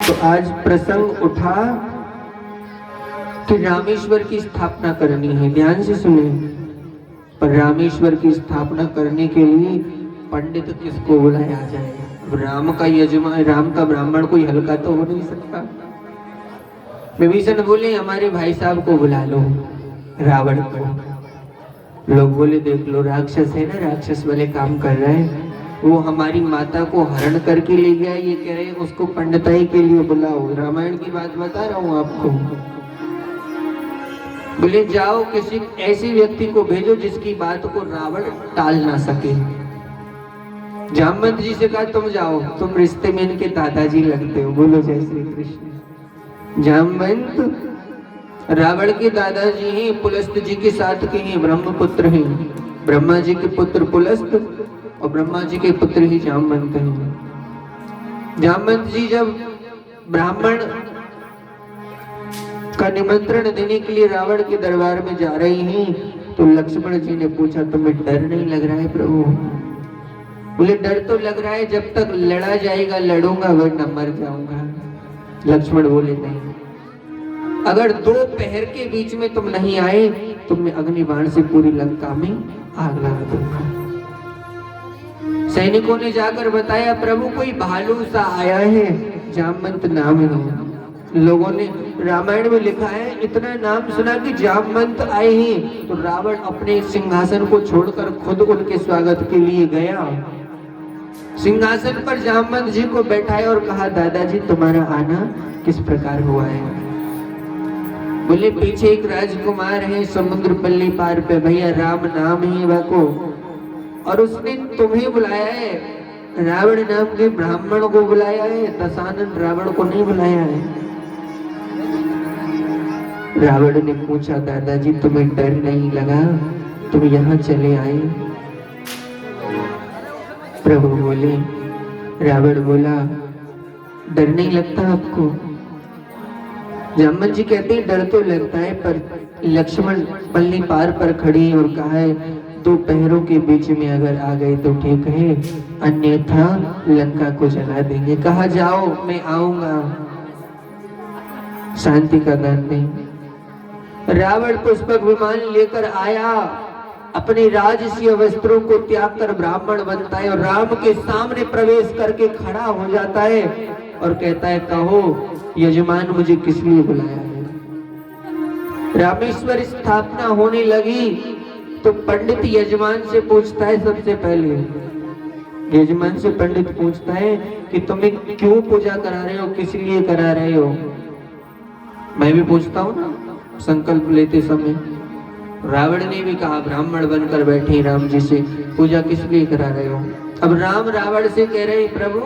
तो आज प्रसंग उठा कि रामेश्वर की स्थापना करनी है। ध्यान से सुने। पर रामेश्वर की स्थापना करने के लिए पंडित किसको बुलाया जाए? राम का यजमान, राम का ब्राह्मण कोई हल्का तो हो नहीं सकता। विभीषण बोले हमारे भाई साहब को बुला लो, रावण को। लोग बोले देख लो राक्षस है ना, राक्षस वाले काम कर रहे हैं। वो हमारी माता को हरण करके ले गया, ये कह रहे हैं उसको पंडिताई के लिए बुलाओ। रामायण की बात बता रहा हूँ आपको। बोले जाओ किसी ऐसे व्यक्ति को भेजो जिसकी बात को रावण टाल ना सके। जामवंत जी से कहा तुम जाओ, तुम रिश्ते में इनके दादाजी लगते हो। बोलो जय श्री कृष्ण। जामवंत रावण के दादाजी हैं, पुलस्त जी के साथ के हैं, ब्रह्मपुत्र हैं। ब्रह्मा जी के पुत्र पुलस्त और ब्रह्मा जी के पुत्र ही जामवंत हैं। जामवंत जी जब ब्राह्मण का निमंत्रण देने के लिए रावण के दरबार में जा रही हैं तो लक्ष्मण जी ने पूछा तुम्हें डर नहीं लग रहा है प्रभु? बोले डर तो लग रहा है, जब तक लड़ा जाएगा लड़ूंगा वरना मर जाऊंगा। लक्ष्मण बोले नहीं, अगर दो पहर के बीच में तुम नहीं आए तो मैं अग्निबाण से पूरी लंका में आग लगा दूंगा। सैनिकों ने जाकर बताया प्रभु कोई भालू सा आया है, जामवंत नाम है। लोगों ने रामायण में लिखा है इतना नाम सुना कि जामवंत आए हैं तो रावण अपने सिंहासन को छोड़कर खुद उनके स्वागत के लिए गया। सिंहासन पर जामवंत जी को बैठाया और कहा दादाजी तुम्हारा आना किस प्रकार हुआ है? बोले पीछे एक राजकुमार है समुद्र पल्ली पार पे, भैया राम नाम है वह को, और उसने तुम्हें बुलाया है। रावण नाम के ब्राह्मण को बुलाया है, दशानन रावण को नहीं बुलाया है। रावण ने पूछा दादाजी तुम्हें डर नहीं लगा, तुम यहाँ चले आए? प्रभु बोले, रावण बोला डर नहीं लगता आपको? जामवंत जी कहते हैं डर तो लगता है, पर लक्ष्मण पल्ली पार पर खड़ी और कहा है दो पहरों के बीच में अगर आ गए तो ठीक है, अन्यथा लंका को जला देंगे। कहा जाओ मैं आऊंगा। शांति का दान नहीं। रावण पुष्पक विमान लेकर आया, अपने राजसीय वस्त्रों को त्याग कर ब्राह्मण बनता है और राम के सामने प्रवेश करके खड़ा हो जाता है और कहता है कहो यजमान मुझे किस लिए बुलाया है? रामेश्वर स्थापना होने लगी तो पंडित यजमान से पूछता है, सबसे पहले यजमान से पंडित पूछता है कि तुम्हें क्यों पूजा करा रहे हो, किस लिए करा रहे हो? मैं भी पूछता हूँ ना संकल्प लेते समय। रावण ने भी कहा ब्राह्मण बनकर बैठे राम जी से पूजा किस लिए करा रहे हो? अब राम रावण से कह रहे प्रभु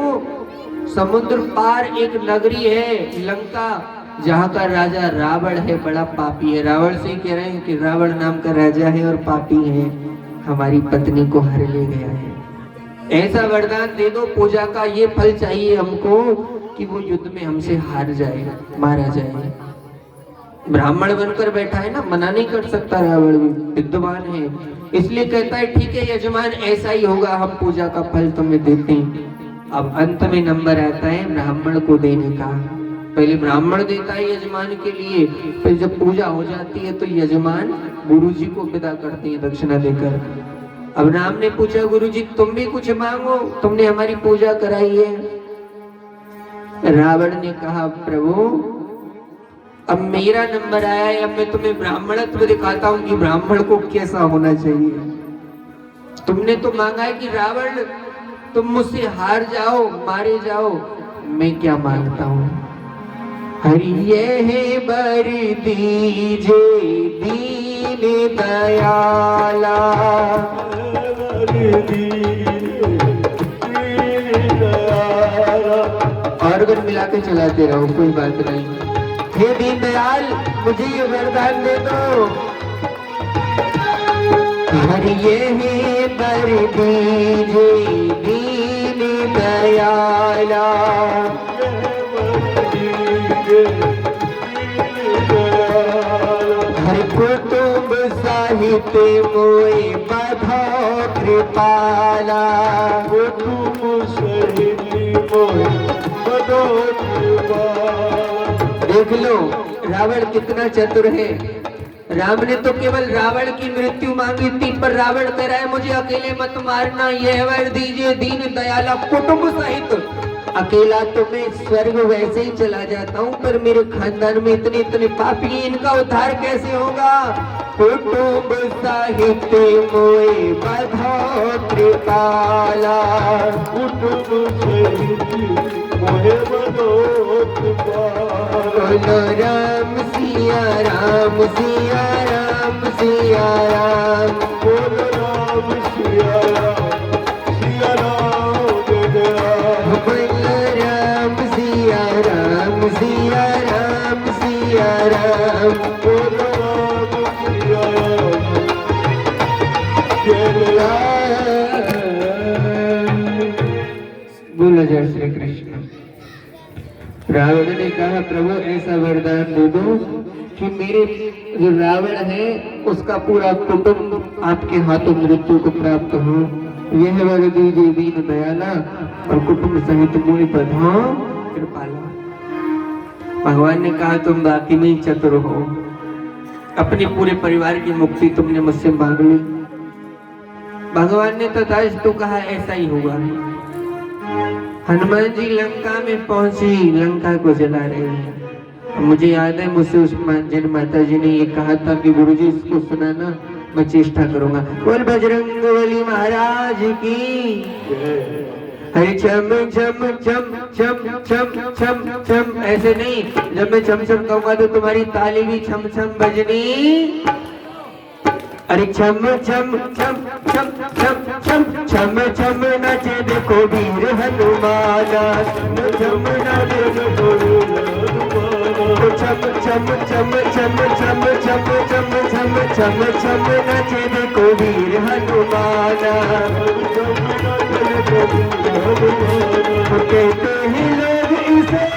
समुद्र पार एक नगरी है लंका, जहाँ का राजा रावण है, बड़ा पापी है। रावण से कह रहे हैं कि रावण नाम का राजा है और पापी है, हमारी पत्नी को हर ले गया है। ऐसा वरदान दे दो, पूजा का ये फल चाहिए हमको कि वो युद्ध में हमसे हार जाए, मारा जाए। ब्राह्मण बनकर बैठा है ना, मना नहीं कर सकता। रावण विद्वान है, इसलिए कहता है ठीक है यजमान ऐसा ही होगा, हम पूजा का फल तुम्हें देते हैं। अब अंत में नंबर आता है ब्राह्मण को देने का। पहले ब्राह्मण देता है यजमान के लिए, फिर जब पूजा हो जाती है तो यजमान गुरुजी को विदा करते हैं दक्षिणा देकर। अब राम ने पूछा गुरुजी तुम भी कुछ मांगो, तुमने हमारी पूजा कराई है। रावण ने कहा प्रभु अब मेरा नंबर आया है, अब मैं तुम्हें ब्राह्मणत्व दिखाता हूँ कि ब्राह्मण को कैसा होना चाहिए। तुमने तो मांगा है कि रावण तुम मुझसे हार जाओ, मारे जाओ, मैं क्या मांगता हूँ? हरि ये बर दीजे दीन दयाला, ऑर्गन मिला के चलाते रहो, कोई बात नहीं। हे दीन दयाल मुझे ये वरदान दे दो। हरि ये बर दीजे दीन दयाला, हरि कुटुंब साहित्य मोए बधा कृपाला, कुटुंब साहित्य मोए बधा कृपाला। देख लो रावण कितना चतुर है। राम ने तो केवल रावण की मृत्यु मांगी थी, पर रावण कह रहा है मुझे अकेले मत मारना, यह वर दीजिए दीन दयाला कुटुंब सहित। अकेला तो मैं स्वर्ग वैसे ही चला जाता हूँ, पर मेरे खानदान में इतने इतने पापी हैं, इनका उद्धार कैसे होगा। कुटुंब सहित मोए बधाओ त्रिकाला, कुटुंब सहित मोहे बधाओ त्रिकाला। बोलो राम सिया राम सिया राम सिया राम, बोलो राम सिया राम सिया राम जय राम। बोलो राम सिया राम सिया राम सिया राम, बोलो राम सिया राम जय राम। बोलो जय श्री कृष्ण। रावण ने कहा प्रभु ऐसा वरदान दे दो कि मेरे जो रावण है उसका पूरा कुटुंब आपके हाथों मृत्यु को प्राप्त हो। यह वर दीजिए दीन दयाला और कुटुंब सहित मोहि बधाओ कृपाला। भगवान ने कहा तुम बाकी में ही चतुर हो, अपने पूरे परिवार की मुक्ति तुमने मुझसे मांग ली। भगवान ने तथास्तु कहा ऐसा ही होगा। हनुमान जी लंका में पहुंची, लंका को जला रहे हैं। मुझे याद है मुझसे उस जिन माता जी ने ये कहा था कि गुरुजी इसको सुनाना, मैं चेष्टा करूंगा। बोल बजरंगबली महाराज की। हरे छम छम छम छम छम छम छम, ऐसे नहीं, जब मैं छम छम कहूंगा तो तुम्हारी ताली भी छम छम बजनी। अरे छम छम छम छम छम छम छम छम नाचे देखो वीर हनुमाना, छम नाचे देखो वीर हनुमाना। छम छम छम छम छम छम छम छम छम छम नाचे देखो वीर हनुमाना। कहते हैं लोग इसे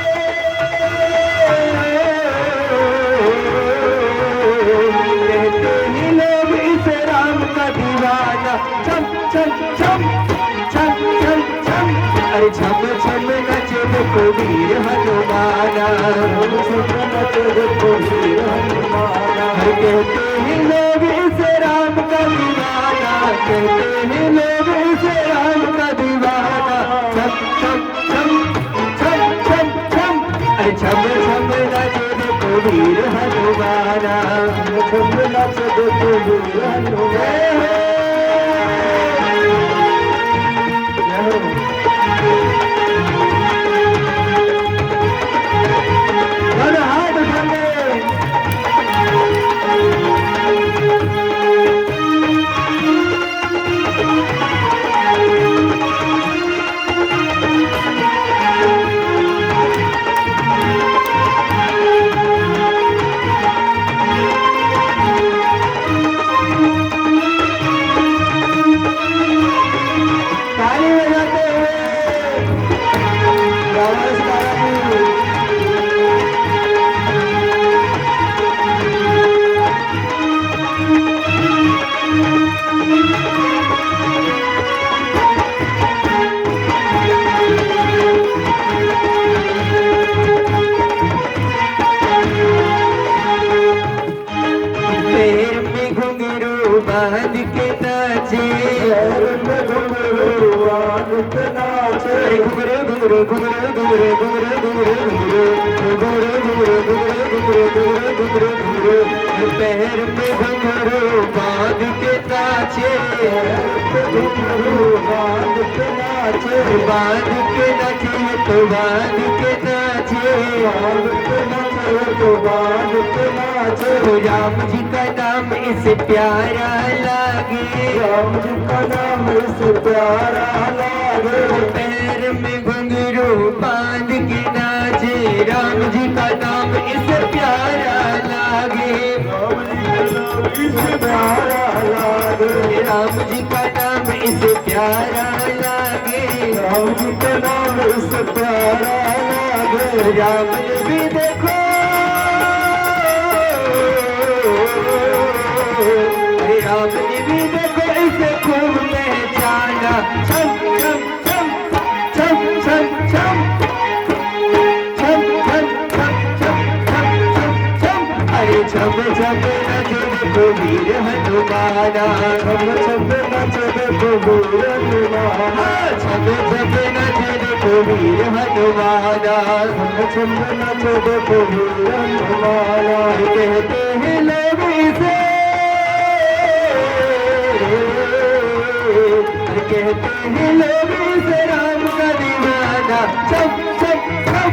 छम छम छम छम छम छम, अरे छम छम नचे देखो वीर हनुमाना, छम नचे देखो वीर हनुमाना। कहते हैं लोग इसे राम का दीवाना, कहते हैं लोग इसे राम का दीवाना। छम छम छम छम छम छम, अरे छम छम नचे देखो वीर हनुमाना, छम नचे देखो वीर हनुमाना। बांध के नाचे, घुंघरू घुंघरू घुंघरू घुंघरू घुंघरू घुंघरू घुंघरू घुंघरू, पैर में घुंघरू बांध के नाचे, घुंघरू बांध के नाचे, बांध के नाचे तो बांध के नाचे, बांध के नाचे तो बांध के नाचे। राम जी का नाम इसे प्यारा लागे, राम जी का नाम इसे प्यारा लागे। पैर में घुंघरू बांध के नाचे, राम जी का नाम इसे प्यारा लागे, राम जी का नाम इसे प्यारा लागे, राम जी का नाम इसे प्यारा लागे। राम ने भी देखो, राम ने भी देखो इसे खूब पहचाना। छम छम छम छम छम छम छम छम छम छम छम छम नाचे देखो वीर हनुमाना, छम छम नाचे देखो वीर हनुमाना, छम छम नाचे देखो वीर हनुमाना, छम छम नाचे देखो वीर हनुमाना। कहते हैं लोग इसे, कहते हैं लोग इसे राम का दीवाना। छम छम छम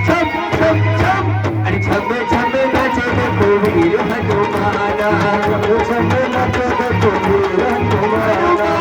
छम छम छम, अरे छम छम नाचे देखो वीर हनुमाना, छम छम नाचे देखो वीर हनुमाना।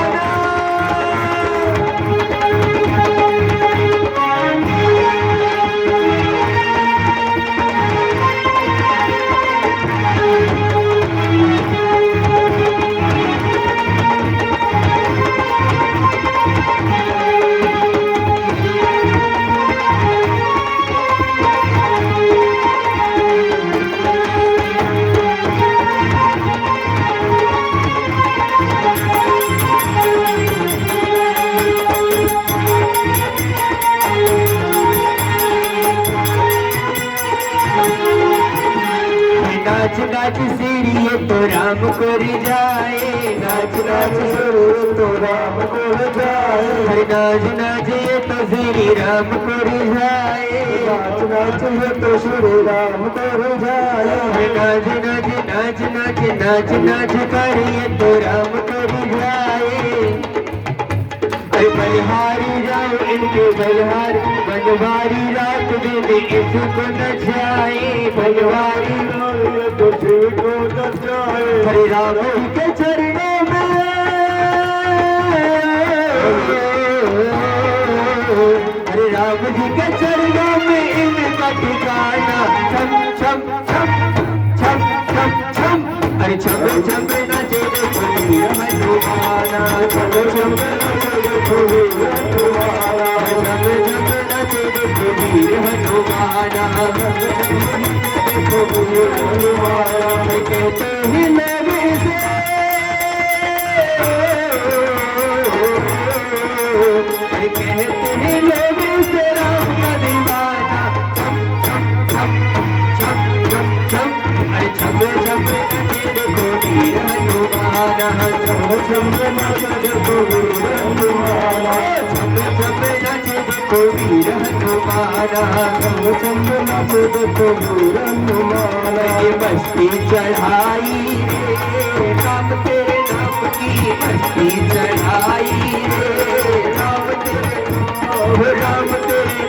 नाच नाच सीढ़ी तो राम को रिझाए, नाच नाच सूर्य तो राम को जाए, हरे नाच नाच ये तो श्री राम को रिझाए, नाच नाच ये तो श्री राम को जाए, हरे नाच नाच नाच नाच नाच नाच कर ये तो राम को रिझाए। अरे बलिहारी जाओ इनके बलिहार, बनवारी रात दिन इसको नचाए, बलिहारी ये तो शिव को जाए, हरे राम जी के चरणों में, हरे राम जी के चरणों में इनका ठिकाना। छम छम छम छम छम छम, अरे छम छम नाचे देखो वीर हनुमाना, छम छम नाचे देखो वीर हनुमाना, छम छम नाचे देखो वीर हनुमाना, देखो वीर हनुमाना। कहते हैं लोग इसे, अरे कहते हैं लोग इसे राम का दीवाना। छम छम छम छम छम छम, अरे छम छम नाचे देखो वीर हनुमाना, छम छम नाचे देखो वीर हनुमाना, छम छम नाचे देखो वीर हनुमाना, छम छम नाचे देखो वीर हनुमाना। ये मस्ती चढ़ाई रे राम तेरे नाम की, मस्ती चढ़ाई रे राम तेरे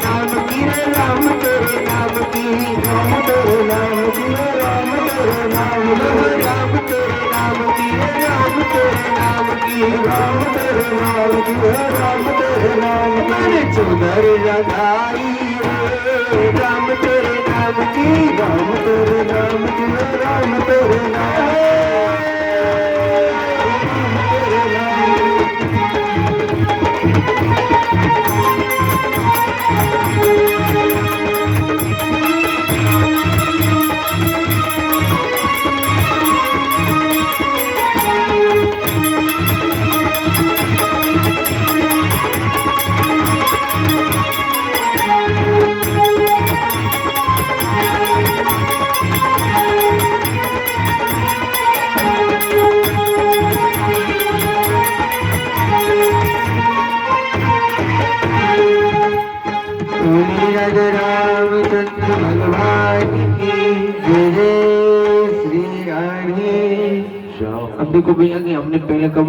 नाम की, रे राम तेरे नाम की, राम तेरे नाम की, राम तेरे नाम की, राम तेरे नाम की, रे राम तेरे नाम की, राम तेरे नाम की, राम तेरे नाम की। मैंने चुनर लगाई रे राम तेरे नाम की, राम तेरे नाम की, राम तेरे नाम की। रामचंद्र भगवान की जय, श्री राधे। अब देखो भैया कि हमने पहले कब